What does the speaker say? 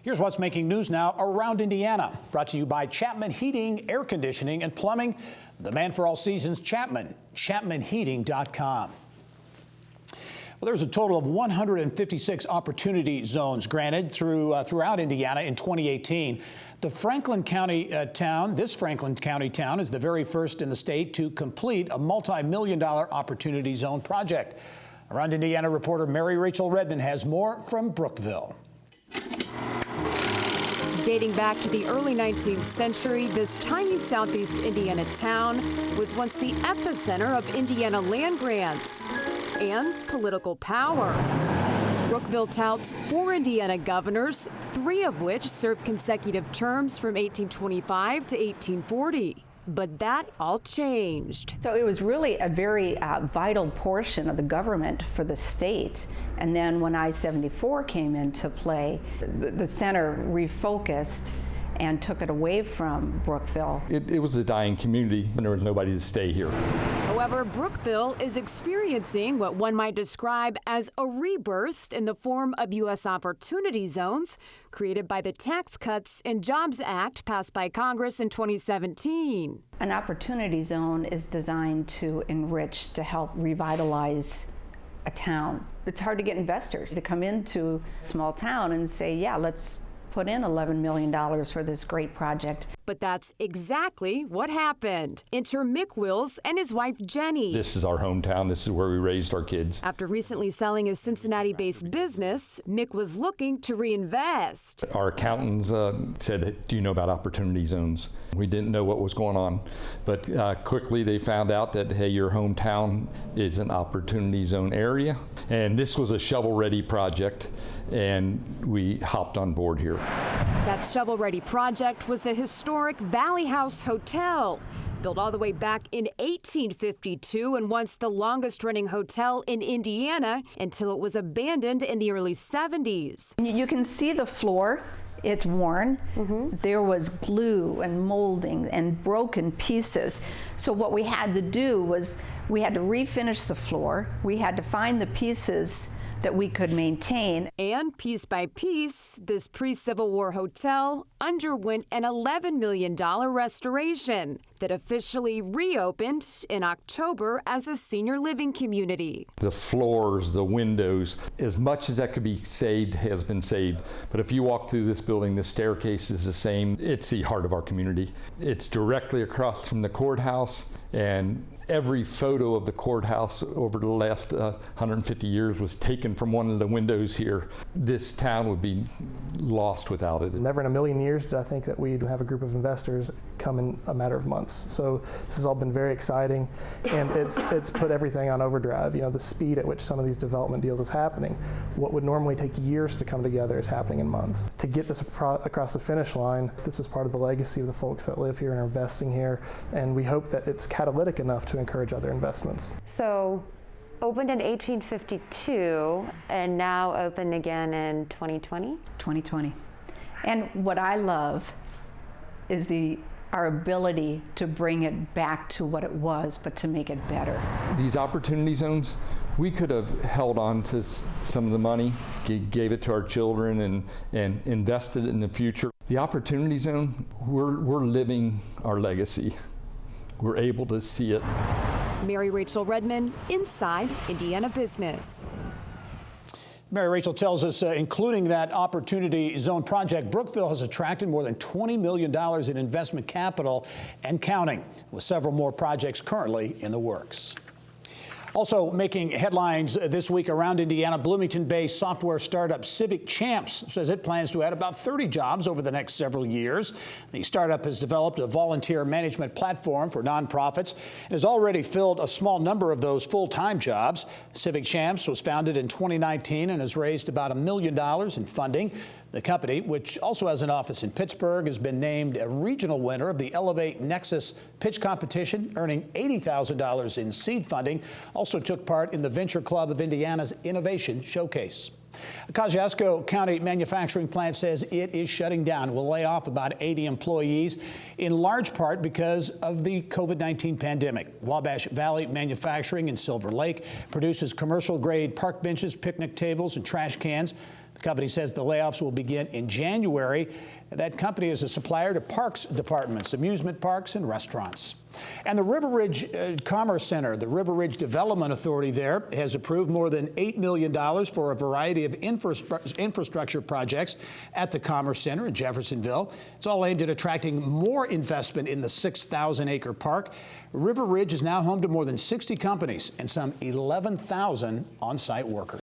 Here's what's making news now around Indiana. Brought to you by Chapman Heating, Air Conditioning, and Plumbing. The man for all seasons, Chapman, chapmanheating.com. Well, there's a total of 156 opportunity zones granted throughout Indiana in 2018. The Franklin County town, this Franklin County town, is the very first in the state to complete a multi-million-dollar opportunity zone project. Around Indiana reporter Mary-Rachel Redman has more from Brookville. Dating back to the early 19th century, this tiny southeast Indiana town was once the epicenter of Indiana land grants and political power. Brookville touts 4 Indiana governors, 3 of which served consecutive terms from 1825 to 1840. But that all changed. So it was really a very vital portion of the government for the state. And then when I-74 came into play, the center refocused and took it away from Brookville. It was a dying community, and there was nobody to stay here. However, Brookville is experiencing what one might describe as a rebirth in the form of U.S. opportunity zones created by the Tax Cuts and Jobs Act passed by Congress in 2017. An opportunity zone is designed to enrich, to help revitalize a town. It's hard to get investors to come into a small town and say, yeah, let's put in $11 million for this great project. But that's exactly what happened. Enter Mick Wills and his wife, Jenny. This is our hometown. This is where we raised our kids. After recently selling his Cincinnati-based business, Mick was looking to reinvest. Our accountants said, do you know about opportunity zones? We didn't know what was going on, but quickly they found out that, hey, your hometown is an opportunity zone area. And this was a shovel-ready project, and we hopped on board here. That shovel-ready project was the historic Valley House Hotel, built all the way back in 1852 and once the longest-running hotel in Indiana until it was abandoned in the early 70s. You can see the floor. It's worn. There was glue and molding and broken pieces. So what we had to do was we had to refinish the floor. We had to find the pieces that we could maintain. And piece by piece, this pre-Civil War hotel underwent an $11 million restoration that officially reopened in October as a senior living community. The floors, the windows, as much as that could be saved has been saved. But if you walk through this building, the staircase is the same. It's the heart of our community. It's directly across from the courthouse, and every photo of the courthouse over the last 150 years was taken from one of the windows here. This town would be lost without it. Never in a million years did I think that we'd have a group of investors come in a matter of months. So this has all been very exciting, and it's put everything on overdrive. You know, the speed at which some of these development deals is happening. What would normally take years to come together is happening in months. To get this across the finish line, this is part of the legacy of the folks that live here and are investing here, and we hope that it's catalytic enough to encourage other investments. So opened in 1852 and now open again in 2020? 2020. And what I love is our ability to bring it back to what it was, but to make it better. These opportunity zones, we could have held on to some of the money, gave it to our children, and invested in the future. The opportunity zone, we're living our legacy. We're able to see it. Mary-Rachel Redman, Inside Indiana Business. Mary-Rachel tells us, including that opportunity zone project, Brookville has attracted more than $20 million in investment capital and counting, with several more projects currently in the works. Also making headlines this week around Indiana, Bloomington-based software startup Civic Champs says it plans to add about 30 jobs over the next several years. The startup has developed a volunteer management platform for nonprofits and has already filled a small number of those full-time jobs. Civic Champs was founded in 2019 and has raised about $1 million in funding. The company, which also has an office in Pittsburgh, has been named a regional winner of the Elevate Nexus pitch competition, earning $80,000 in seed funding. Also took part in the Venture Club of Indiana's Innovation Showcase. A Kosciuszko County manufacturing plant says it is shutting down, will lay off about 80 employees, in large part because of the COVID-19 pandemic. Wabash Valley Manufacturing in Silver Lake produces commercial-grade park benches, picnic tables, and trash cans. The The company says the layoffs will begin in January. That company is a supplier to parks departments, amusement parks, and restaurants. And the River Ridge Commerce Center, the River Ridge Development Authority there, has approved more than $8 million for a variety of infrastructure projects at the Commerce Center in Jeffersonville. It's all aimed at attracting more investment in the 6,000-acre park. River Ridge is now home to more than 60 companies and some 11,000 on-site workers.